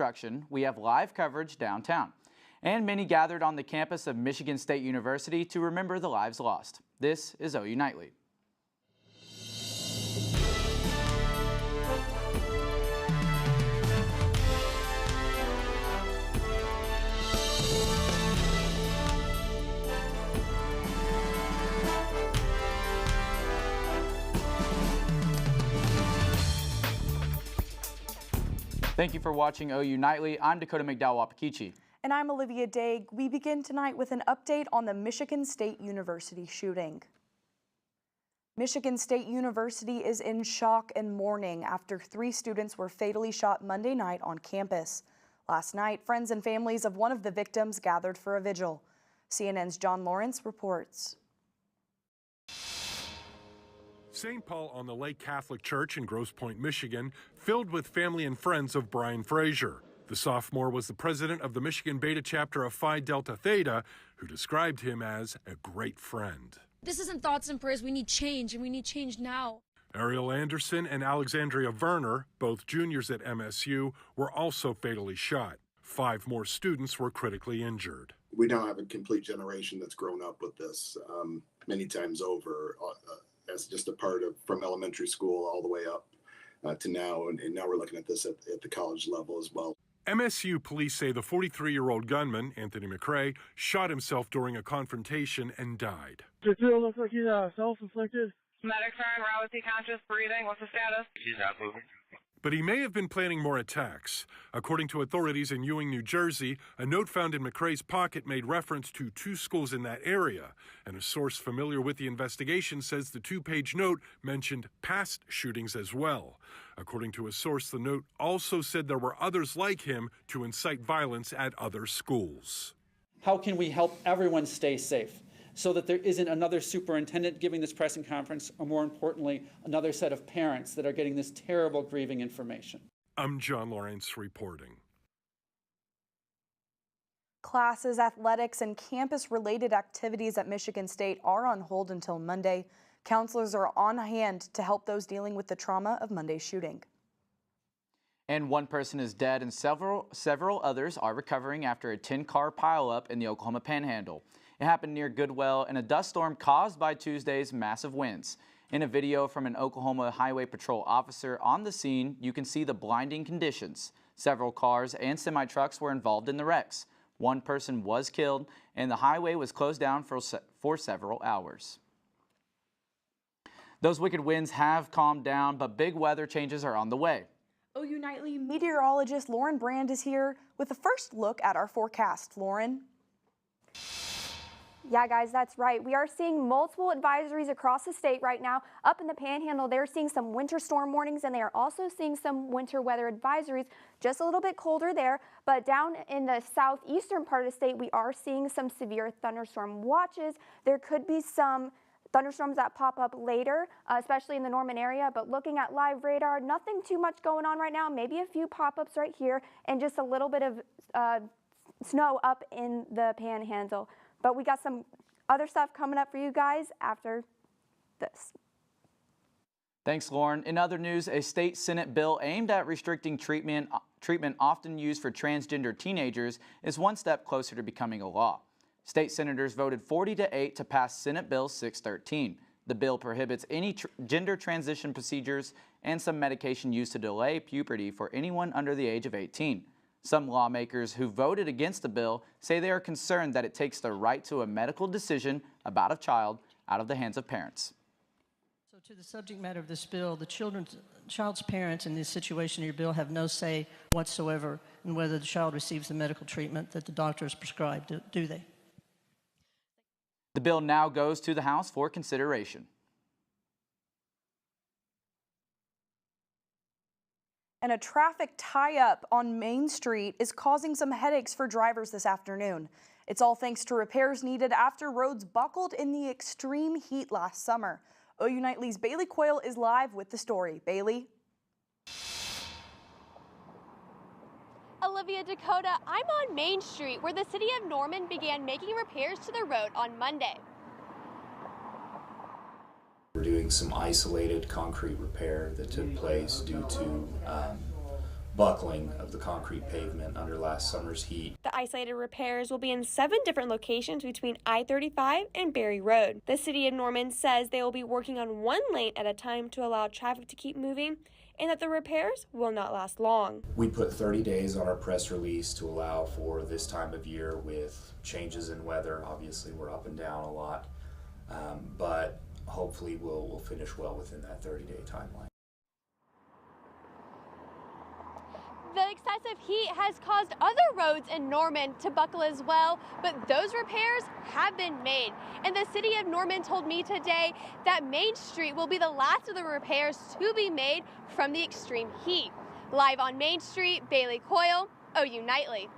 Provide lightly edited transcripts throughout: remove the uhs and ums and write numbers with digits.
construction, we have live coverage downtown. And many gathered on the campus of Michigan State University to remember the lives lost. This is OU Nightly. Thank you for watching OU Nightly. I'm Dakota McDowell-Wapakichi. And I'm Olivia Daig. We begin tonight with an update on the Michigan State University shooting. Michigan State University is in shock and mourning after 3 students were fatally shot Monday night on campus. Last night, friends and families of one of the victims gathered for a vigil. CNN's John Lawrence reports. St. Paul on the Lake Catholic Church in Grosse Pointe, Michigan, filled with family and friends of Brian Frazier. The sophomore was the president of the Michigan Beta chapter of Phi Delta Theta, who described him as a great friend. This isn't thoughts and prayers. We need change, and we need change now. Ariel Anderson and Alexandria Werner, both juniors at MSU, were also fatally shot. 5 more students were critically injured. We now have a complete generation that's grown up with this many times over. As just a part of from elementary school all the way up to now. And now we're looking at this at the college level as well. MSU police say the 43-year-old gunman, Anthony McRae, shot himself during a confrontation and died. Does it look like he's self-inflicted? Medics are en route. Is he conscious, breathing? What's the status? He's not moving. But he may have been planning more attacks. According to authorities in Ewing, New Jersey, a note found in McRae's pocket made reference to 2 schools in that area. And a source familiar with the investigation says the 2-page note mentioned past shootings as well. According to a source, the note also said there were others like him to incite violence at other schools. How can we help everyone stay safe so that there isn't another superintendent giving this press conference, or more importantly, another set of parents that are getting this terrible, grieving information? I'm John Lawrence reporting. Classes, athletics, and campus-related activities at Michigan State are on hold until Monday. Counselors are on hand to help those dealing with the trauma of Monday's shooting. And 1 person is dead and several others are recovering after a 10-car pileup in the Oklahoma Panhandle. It happened near Goodwell in a dust storm caused by Tuesday's massive winds. In a video from an Oklahoma Highway Patrol officer on the scene, you can see the blinding conditions. Several cars and semi-trucks were involved in the wrecks. 1 person was killed, and the highway was closed down for several hours. Those wicked winds have calmed down, but big weather changes are on the way. OU Nightly meteorologist Lauren Brand is here with a first look at our forecast. Lauren? Yeah, guys, that's right. We are seeing multiple advisories across the state right now. Up in the Panhandle, they're seeing some winter storm warnings, and they are also seeing some winter weather advisories, just a little bit colder there. But down in the southeastern part of the state, we are seeing some severe thunderstorm watches. There could be some thunderstorms that pop up later, especially in the Norman area. But looking at live radar, nothing too much going on right now. Maybe a few pop-ups right here and just a little bit of snow up in the Panhandle. But we got some other stuff coming up for you guys after this. Thanks, Lauren. In other news, a state Senate bill aimed at restricting treatment often used for transgender teenagers is 1 step closer to becoming a law. State senators voted 40-8 to pass Senate Bill 613. The bill prohibits any gender transition procedures and some medication used to delay puberty for anyone under the age of 18. Some lawmakers who voted against the bill say they are concerned that it takes the right to a medical decision about a child out of the hands of parents. So to the subject matter of this bill, the child's parents in this situation of your bill have no say whatsoever in whether the child receives the medical treatment that the doctor has prescribed, do they? The bill now goes to the House for consideration. And a traffic tie-up on Main Street is causing some headaches for drivers this afternoon. It's all thanks to repairs needed after roads buckled in the extreme heat last summer. OU Nightly's Bailey Coyle is live with the story. Bailey? Olivia, Dakota, I'm on Main Street where the city of Norman began making repairs to the road on Monday. We're doing some isolated concrete repair that took place due to buckling of the concrete pavement under last summer's heat. The isolated repairs will be in 7 different locations between I-35 and Berry Road. The city of Norman says they will be working on 1 lane at a time to allow traffic to keep moving, and that the repairs will not last long. We put 30 days on our press release to allow for this time of year with changes in weather. Obviously, we're up and down a lot, but hopefully we'll finish well within that 30-day timeline. The excessive heat has caused other roads in Norman to buckle as well, but those repairs have been made. And the city of Norman told me today that Main Street will be the last of the repairs to be made from the extreme heat. Live on Main Street, Bailey Coyle, OU Nightly.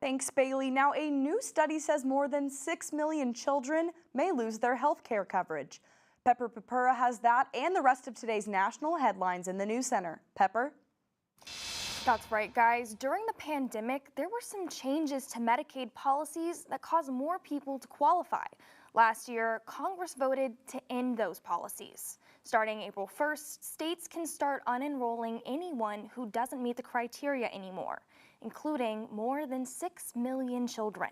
Thanks, Bailey. Now, a new study says more than 6 million children may lose their health care coverage. Pepper Papura has that and the rest of today's national headlines in the News Center. Pepper? That's right, guys. During the pandemic, there were some changes to Medicaid policies that caused more people to qualify. Last year, Congress voted to end those policies. Starting April 1st, states can start unenrolling anyone who doesn't meet the criteria anymore, including more than 6 million children.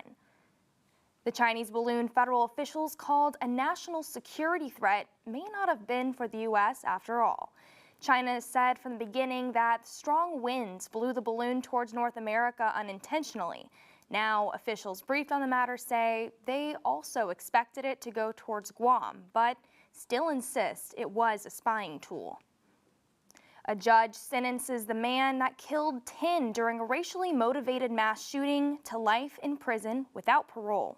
The Chinese balloon federal officials called a national security threat may not have been for the U.S. after all. China said from the beginning that strong winds blew the balloon towards North America unintentionally. Now, officials briefed on the matter say they also expected it to go towards Guam, but still insist it was a spying tool. A judge sentences the man that killed 10 during a racially motivated mass shooting to life in prison without parole.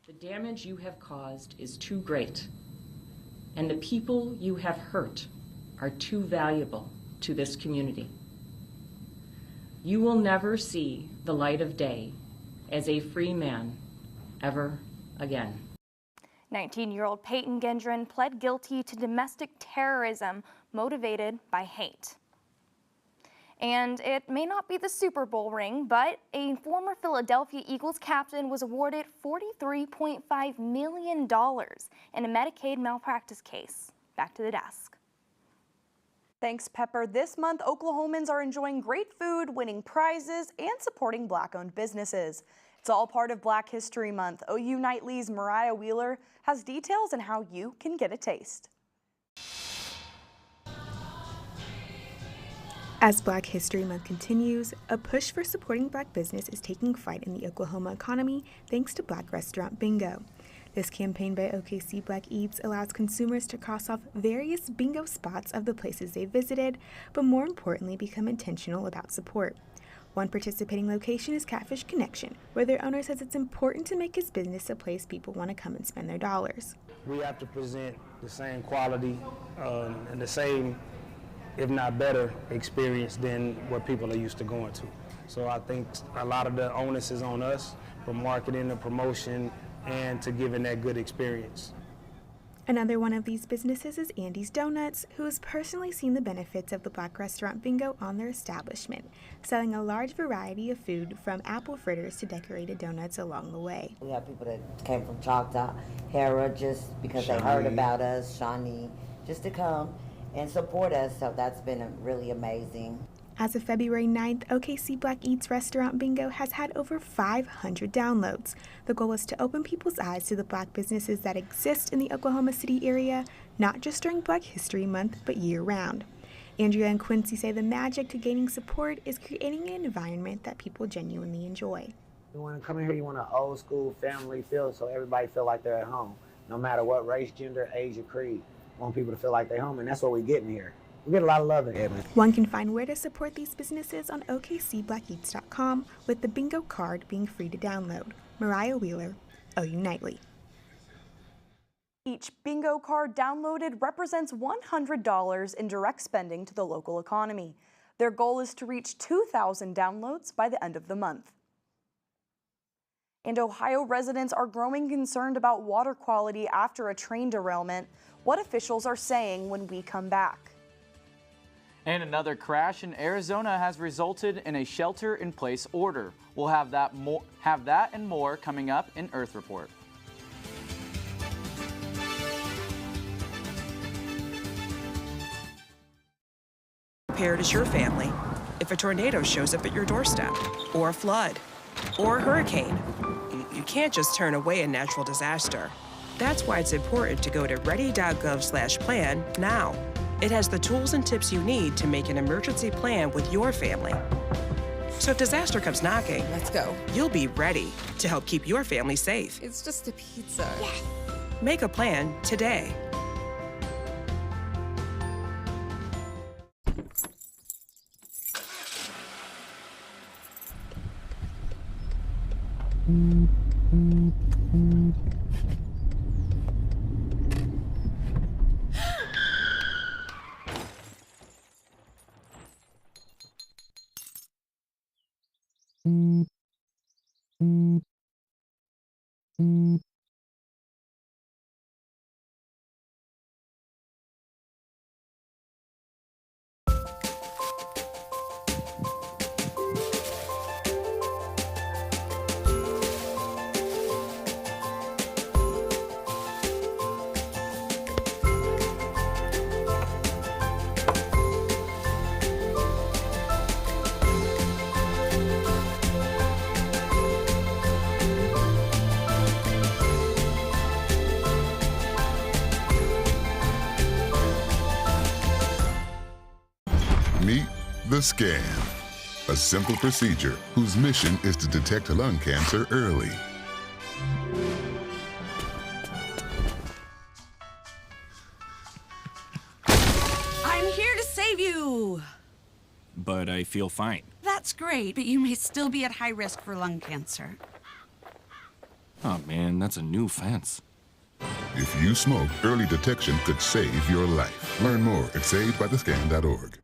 The damage you have caused is too great, and the people you have hurt are too valuable to this community. You will never see the light of day as a free man ever again. 19-year-old Peyton Gendron pled guilty to domestic terrorism motivated by hate. And it may not be the Super Bowl ring, but a former Philadelphia Eagles captain was awarded $43.5 million in a Medicaid malpractice case. Back to the desk. Thanks, Pepper. This month, Oklahomans are enjoying great food, winning prizes, and supporting Black-owned businesses. It's all part of Black History Month. OU Nightly's Mariah Wheeler has details on how you can get a taste. As Black History Month continues, a push for supporting Black business is taking flight in the Oklahoma economy thanks to Black Restaurant Bingo. This campaign by OKC Black Eats allows consumers to cross off various bingo spots of the places they visited, but more importantly, become intentional about support. One participating location is Catfish Connection, where their owner says it's important to make his business a place people want to come and spend their dollars. We have to present the same quality and the same, if not better, experience than what people are used to going to. So I think a lot of the onus is on us for marketing and promotion and to giving that good experience. Another one of these businesses is Andy's Donuts, who has personally seen the benefits of the Black Restaurant Bingo on their establishment, selling a large variety of food from apple fritters to decorated donuts along the way. We have people that came from Choctaw, Hera, just because they heard about us, Shawnee, just to come and support us, so that's been really amazing. As of February 9th, OKC Black Eats Restaurant Bingo has had over 500 downloads. The goal is to open people's eyes to the Black businesses that exist in the Oklahoma City area, not just during Black History Month, but year-round. Andrea and Quincy say the magic to gaining support is creating an environment that people genuinely enjoy. You want to come in here, you want an old school family feel, so everybody feel like they're at home, no matter what race, gender, age, or creed. We want people to feel like they're home, and that's what we're getting here. We get a lot of love in Edmond. One can find where to support these businesses on OKCBlackEats.com, with the bingo card being free to download. Mariah Wheeler, OU Nightly. Each bingo card downloaded represents $100 in direct spending to the local economy. Their goal is to reach 2,000 downloads by the end of the month. And Ohio residents are growing concerned about water quality after a train derailment. What officials are saying when we come back. And another crash in Arizona has resulted in a shelter-in-place order. We'll have that and more coming up in Earth Report. prepared as your family if a tornado shows up at your doorstep, or a flood, or a hurricane. You can't just turn away a natural disaster. That's why it's important to go to ready.gov/plan now. It has the tools and tips you need to make an emergency plan with your family. So if disaster comes knocking, let's go. You'll be ready to help keep your family safe. It's just a pizza. Yes. Make a plan today. Meet the Scan, a simple procedure whose mission is to detect lung cancer early. I'm here to save you! But I feel fine. That's great, but you may still be at high risk for lung cancer. Oh man, that's a new fence. If you smoke, early detection could save your life. Learn more at savedbythescan.org.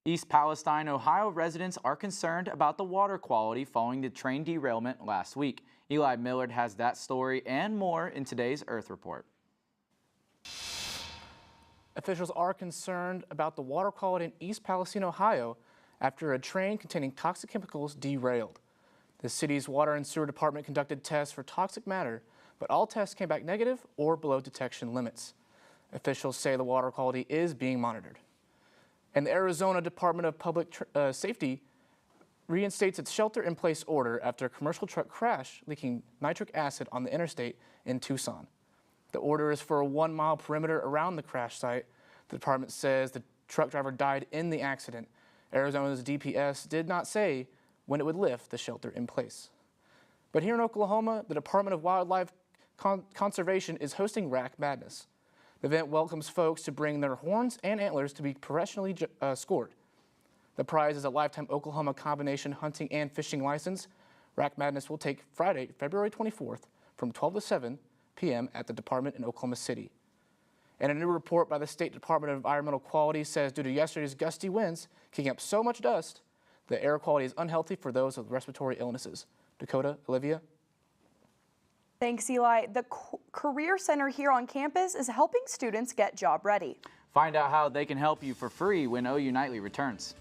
East Palestine, Ohio residents are concerned about the water quality following the train derailment last week. Eli Millard has that story and more in today's Earth Report. Officials are concerned about the water quality in East Palestine, Ohio, after a train containing toxic chemicals derailed. The city's water and sewer department conducted tests for toxic matter, but all tests came back negative or below detection limits. Officials say the water quality is being monitored. And the Arizona Department of Public Safety reinstates its shelter-in-place order after a commercial truck crash leaking nitric acid on the interstate in Tucson. The order is for a 1-mile perimeter around the crash site. The department says the truck driver died in the accident. Arizona's DPS did not say when it would lift the shelter in place. But here in Oklahoma, the Department of Wildlife Conservation is hosting Rack Madness. The event welcomes folks to bring their horns and antlers to be professionally scored. The prize is a lifetime Oklahoma combination hunting and fishing license. Rack Madness will take Friday, February 24th from 12 to 7 p.m. at the department in Oklahoma City. And a new report by the State Department of Environmental Quality says due to yesterday's gusty winds kicking up so much dust, the air quality is unhealthy for those with respiratory illnesses. Dakota, Olivia? Thanks, Eli. The Career Center here on campus is helping students get job ready. Find out how they can help you for free when OU Nightly returns.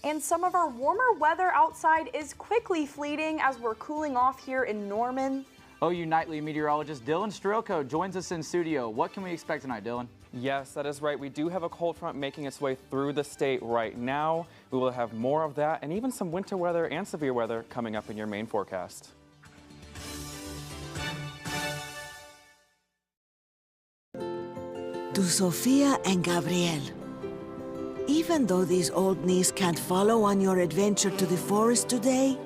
And some of our warmer weather outside is quickly fleeting as we're cooling off here in Norman. OU Nightly meteorologist Dylan Strelko joins us in studio. What can we expect tonight, Dylan? Yes, that is right. We do have a cold front making its way through the state right now. We will have more of that and even some winter weather and severe weather coming up in your main forecast. To Sofia and Gabriel. Even though these old knees can't follow on your adventure to the forest today,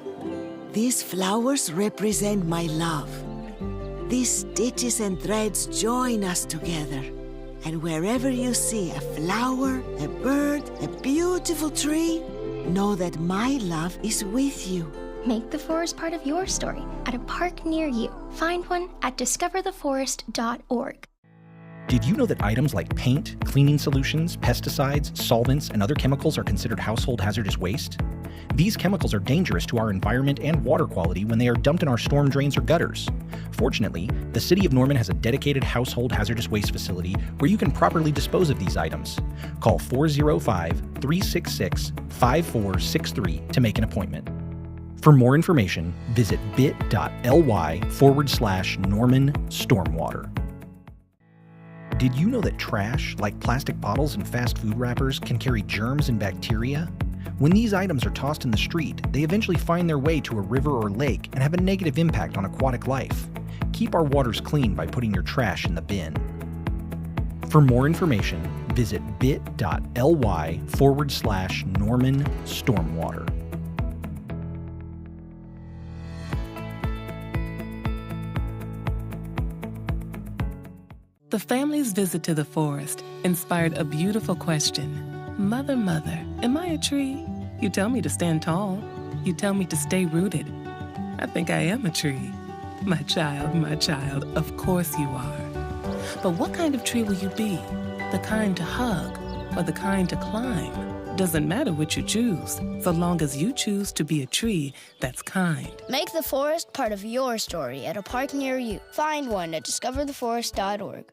these flowers represent my love. These stitches and threads join us together. And wherever you see a flower, a bird, a beautiful tree, know that my love is with you. Make the forest part of your story at a park near you. Find one at discovertheforest.org. Did you know that items like paint, cleaning solutions, pesticides, solvents, and other chemicals are considered household hazardous waste? These chemicals are dangerous to our environment and water quality when they are dumped in our storm drains or gutters. Fortunately, the City of Norman has a dedicated household hazardous waste facility where you can properly dispose of these items. Call 405-366-5463 to make an appointment. For more information, visit bit.ly/Norman Stormwater. Did you know that trash, like plastic bottles and fast food wrappers, can carry germs and bacteria? When these items are tossed in the street, they eventually find their way to a river or lake and have a negative impact on aquatic life. Keep our waters clean by putting your trash in the bin. For more information, visit bit.ly/Norman Stormwater. The family's visit to the forest inspired a beautiful question. Mother, mother, am I a tree? You tell me to stand tall. You tell me to stay rooted. I think I am a tree. My child, of course you are. But what kind of tree will you be? The kind to hug or the kind to climb? Doesn't matter what you choose, so long as you choose to be a tree that's kind. Make the forest part of your story at a park near you. Find one at discovertheforest.org.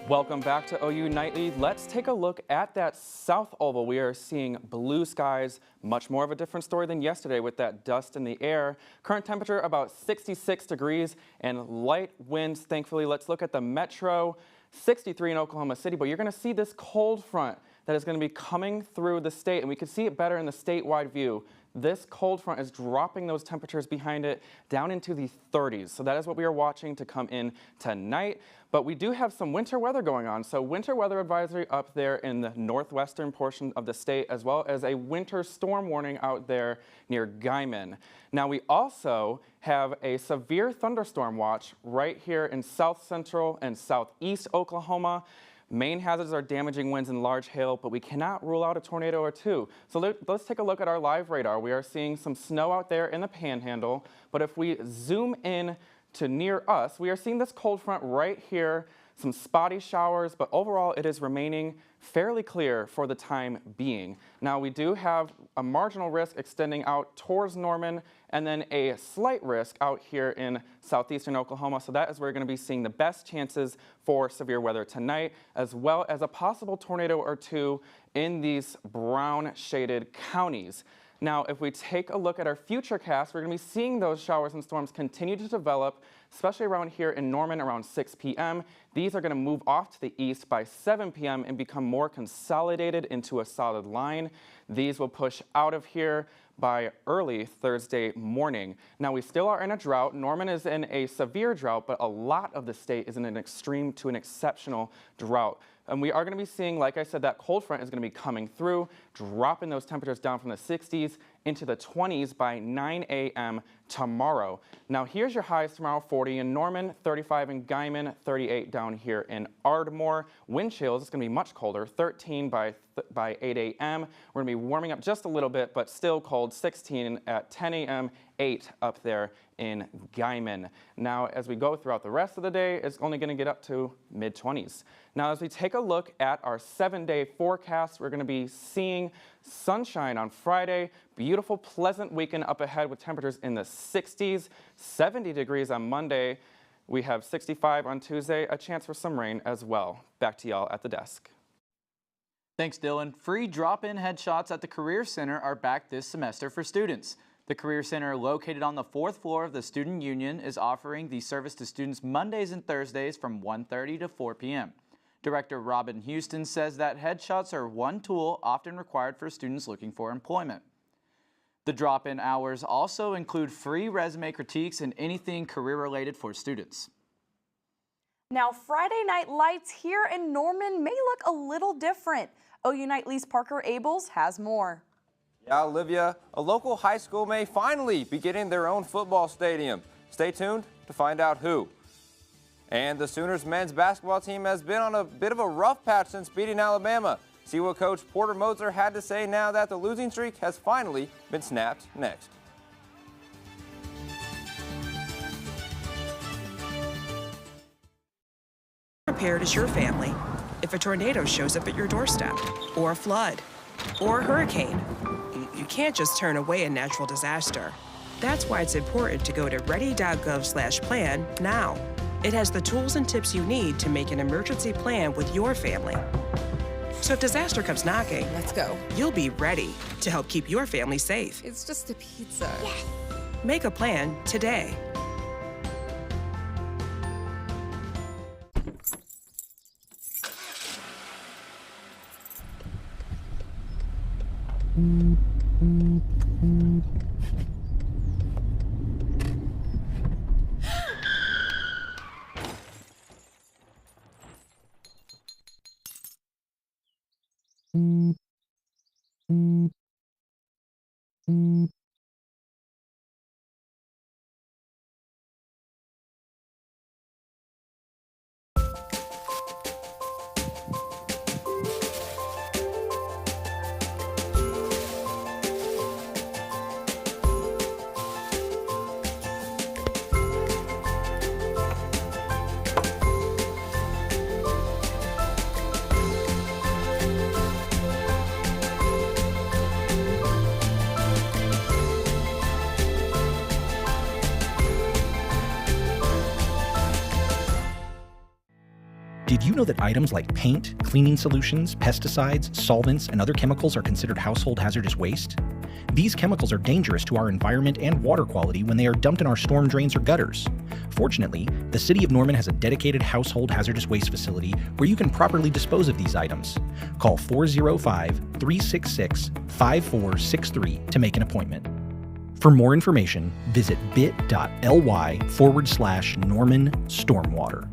Welcome back to OU Nightly. Let's take a look at that south oval. We are seeing blue skies, much more of a different story than yesterday with that dust in the air. Current temperature about 66 degrees and light winds, thankfully. Let's look at the metro, 63 in Oklahoma City, but you're going to see this cold front that is going to be coming through the state, and we can see it better in the statewide view. This cold front is dropping those temperatures behind it down into the 30s. So that is what we are watching to come in tonight. But we do have some winter weather going on. So winter weather advisory up there in the northwestern portion of the state, as well as a winter storm warning out there near Guyman. Now we also have a severe thunderstorm watch right here in south central and southeast Oklahoma. Main hazards are damaging winds and large hail, but we cannot rule out a tornado or two. So let's take a look at our live radar. We are seeing some snow out there in the panhandle, but if we zoom in to near us, we are seeing this cold front right here, some spotty showers, but overall it is remaining fairly clear for the time being. Now we do have a marginal risk extending out towards Norman and then a slight risk out here in southeastern Oklahoma. So that is where we're going to be seeing the best chances for severe weather tonight, as well as a possible tornado or two in these brown shaded counties. Now, if we take a look at our future cast, we're going to be seeing those showers and storms continue to develop, especially around here in Norman around 6 p.m. These are going to move off to the east by 7 p.m. and become more consolidated into a solid line. These will push out of here by early Thursday morning. Now, we still are in a drought. Norman is in a severe drought, but a lot of the state is in an extreme to an exceptional drought. And we are going to be seeing, like I said, that cold front is going to be coming through, dropping those temperatures down from the 60s into the 20s by 9 a.m. tomorrow. Now, here's your highs tomorrow: 40 in Norman, 35 in Guyman, 38 down here in Ardmore. Wind chills, it's going to be much colder, 13 by 8 a.m. We're going to be warming up just a little bit, but still cold, 16 at 10 a.m., 8 up there in Guyman. Now, as we go throughout the rest of the day, it's only going to get up to mid-20s. Now, as we take a look at our 7-day forecast, we're going to be seeing sunshine on Friday, beautiful, pleasant weekend up ahead with temperatures in the 60s, 70 degrees on Monday. We have 65 on Tuesday, a chance for some rain as well. Back to y'all at the desk. Thanks, Dylan. Free drop-in headshots at the Career Center are back this semester for students. The Career Center, located on the 4th floor of the Student Union, is offering the service to students Mondays and Thursdays from 1:30 to 4 p.m. Director Robin Houston says that headshots are one tool often required for students looking for employment. The drop-in hours also include free resume critiques and anything career-related for students. Now, Friday night lights here in Norman may look a little different. OU Nightly's Parker Abels has more. Yeah, Olivia, a local high school may finally be getting their own football stadium. Stay tuned to find out who. And the Sooners men's basketball team has been on a bit of a rough patch since beating Alabama. See what Coach Porter Moser had to say now that the losing streak has finally been snapped next. Prepared as your family if a tornado shows up at your doorstep, or a flood, or a hurricane. You can't just turn away a natural disaster. That's why it's important to go to ready.gov/plan now. It has the tools and tips you need to make an emergency plan with your family. So if disaster comes knocking, let's go. You'll be ready to help keep your family safe. It's just a pizza. Yes. Make a plan today. Did you know that items like paint, cleaning solutions, pesticides, solvents, and other chemicals are considered household hazardous waste? These chemicals are dangerous to our environment and water quality when they are dumped in our storm drains or gutters. Fortunately, the City of Norman has a dedicated household hazardous waste facility where you can properly dispose of these items. Call 405-366-5463 to make an appointment. For more information, visit bit.ly/Norman Stormwater.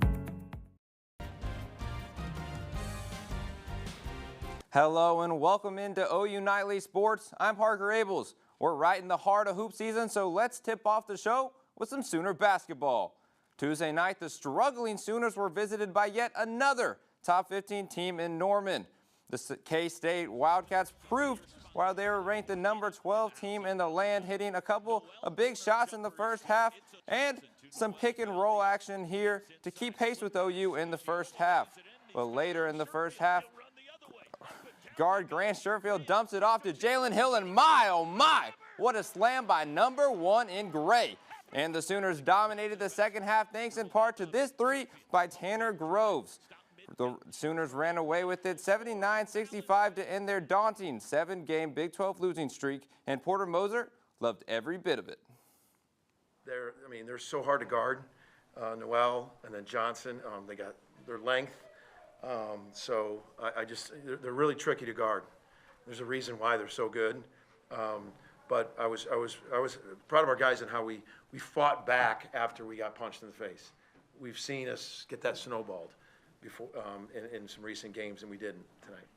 Hello and welcome into OU Nightly Sports. I'm Parker Abels. We're right in the heart of hoop season, so let's tip off the show with some Sooner basketball. Tuesday night, the struggling Sooners were visited by yet another top 15 team in Norman. The K-State Wildcats proved why they were ranked the number 12 team in the land, hitting a couple of big shots in the first half and some pick and roll action here to keep pace with OU in the first half. But later in the first half, guard Grant Sherfield dumps it off to Jalen Hill, and my, oh my, what a slam by number 1 in gray. And the Sooners dominated the second half thanks in part to this three by Tanner Groves. The Sooners ran away with it 79-65 to end their daunting 7-game Big 12 losing streak, and Porter Moser loved every bit of it. They're so hard to guard. Noel and then Johnson, they got their length. They're really tricky to guard. There's a reason why they're so good. But I was proud of our guys and how we fought back after we got punched in the face. We've seen us get that snowballed before in some recent games, and we didn't tonight.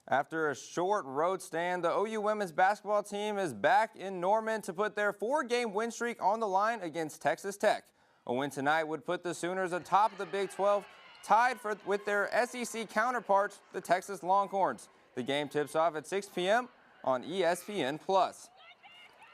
After a short road stand, the OU women's basketball team is back in Norman to put their 4-game win streak on the line against Texas Tech. A win tonight would put the Sooners atop of the Big 12, tied with their SEC counterparts, the Texas Longhorns. The game tips off at 6 p.m. on ESPN+.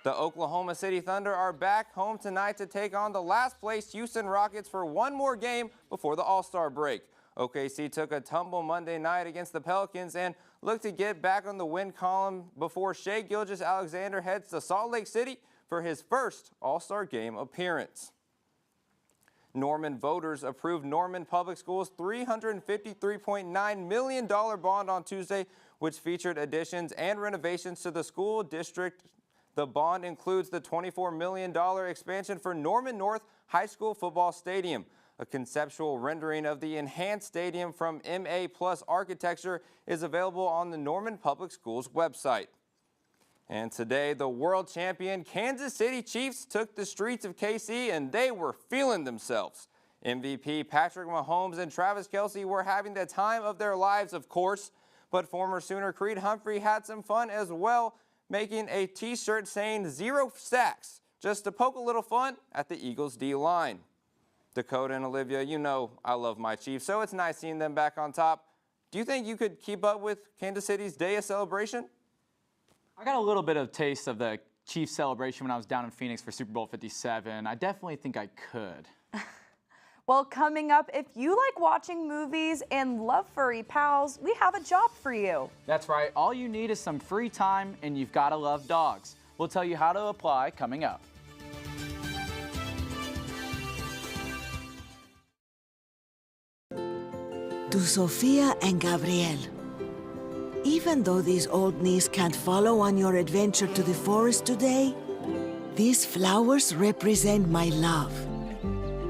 The Oklahoma City Thunder are back home tonight to take on the last-place Houston Rockets for one more game before the All-Star break. OKC took a tumble Monday night against the Pelicans and looked to get back on the win column before Shai Gilgeous-Alexander heads to Salt Lake City for his first All-Star game appearance. Norman voters approved Norman Public Schools' $353.9 million bond on Tuesday, which featured additions and renovations to the school district. The bond includes the $24 million expansion for Norman North High School Football Stadium. A conceptual rendering of the enhanced stadium from MA Plus Architecture is available on the Norman Public Schools website. And today, the world champion Kansas City Chiefs took the streets of KC, and they were feeling themselves. MVP Patrick Mahomes and Travis Kelce were having the time of their lives, of course, but former Sooner Creed Humphrey had some fun as well, making a t-shirt saying 0 sacks, just to poke a little fun at the Eagles D-line. Dakota and Olivia, you know I love my Chiefs, so it's nice seeing them back on top. Do you think you could keep up with Kansas City's day of celebration? I got a little bit of taste of the Chiefs celebration when I was down in Phoenix for Super Bowl 57. I definitely think I could. Well, coming up, if you like watching movies and love furry pals, we have a job for you. That's right. All you need is some free time, and you've got to love dogs. We'll tell you how to apply coming up. To Sofia and Gabriel. Even though these old knees can't follow on your adventure to the forest today, These flowers represent my love.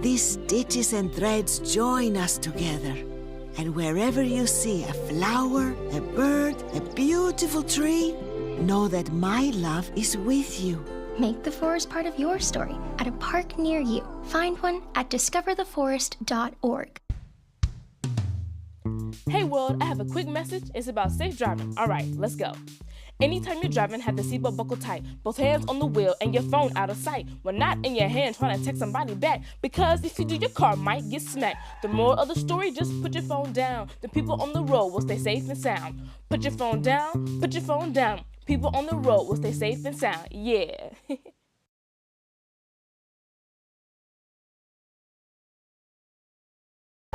These stitches and threads join us together. And wherever you see a flower, a bird, a beautiful tree, know that my love is with you. Make the forest part of your story at a park near you. Find one at discovertheforest.org. Hey world, I have a quick message. It's about safe driving. All right, let's go. Anytime you're driving, have the seatbelt buckled tight. Both hands on the wheel and your phone out of sight. When not in your hand trying to text somebody back. Because if you do, your car might get smacked. The moral of the story, just put your phone down. The people on the road will stay safe and sound. Put your phone down, put your phone down. People on the road will stay safe and sound. Yeah.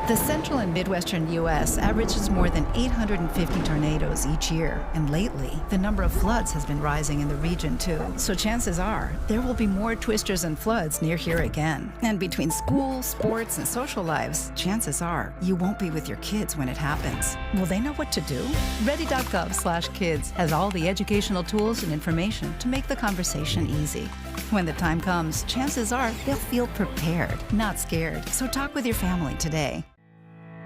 The central and midwestern U.S. averages more than 850 tornadoes each year, and lately, the number of floods has been rising in the region too. So chances are, there will be more twisters and floods near here again. And between school, sports, and social lives, chances are, you won't be with your kids when it happens. Will they know what to do? Ready.gov/kids has all the educational tools and information to make the conversation easy. When the time comes, chances are they'll feel prepared, not scared. So talk with your family today.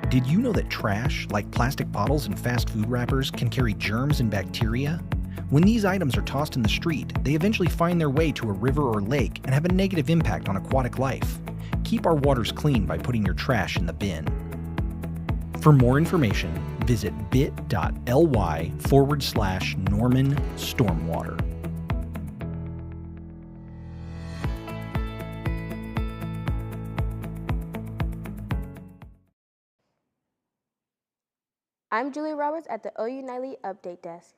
Did you know that trash, like plastic bottles and fast food wrappers, can carry germs and bacteria? When these items are tossed in the street, they eventually find their way to a river or lake and have a negative impact on aquatic life. Keep our waters clean by putting your trash in the bin. For more information, visit bit.ly/Norman Stormwater. I'm Julie Roberts at the OU Nightly Update Desk.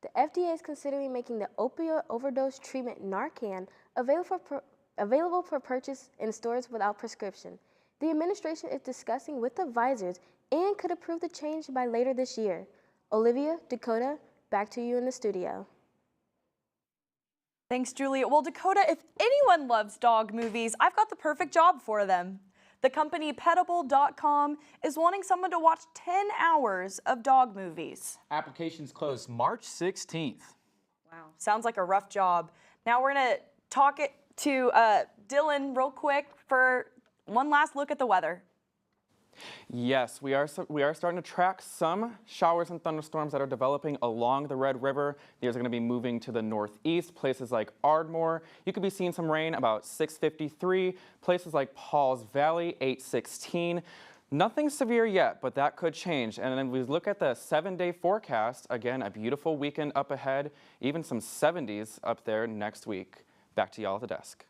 The FDA is considering making the opioid overdose treatment Narcan available for purchase in stores without prescription. The administration is discussing with advisors and could approve the change by later this year. Olivia, Dakota, back to you in the studio. Thanks, Julia. Well, Dakota, if anyone loves dog movies, I've got the perfect job for them. The company Petable.com is wanting someone to watch 10 hours of dog movies. Applications close March 16th. Wow. Sounds like a rough job. Now we're going to talk it to Dylan real quick for one last look at the weather. Yes, we are starting to track some showers and thunderstorms that are developing along the Red River. These are going to be moving to the northeast, places like Ardmore. You could be seeing some rain about 6:53, places like Pauls Valley, 8:16. Nothing severe yet, but that could change. And then we look at the 7-day forecast. Again, a beautiful weekend up ahead, even some 70s up there next week. Back to y'all at the desk.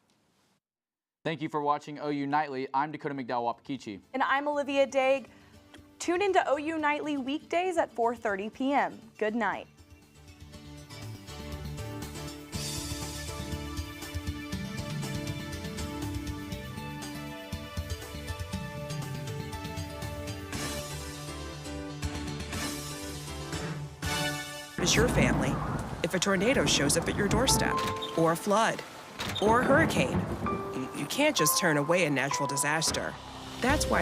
Thank you for watching OU Nightly. I'm Dakota McDowell-Wapakichi. And I'm Olivia Daig. Tune into OU Nightly weekdays at 4:30 p.m. Good night. Is your family if a tornado shows up at your doorstep, or a flood, or a hurricane? You can't just turn away a natural disaster. That's why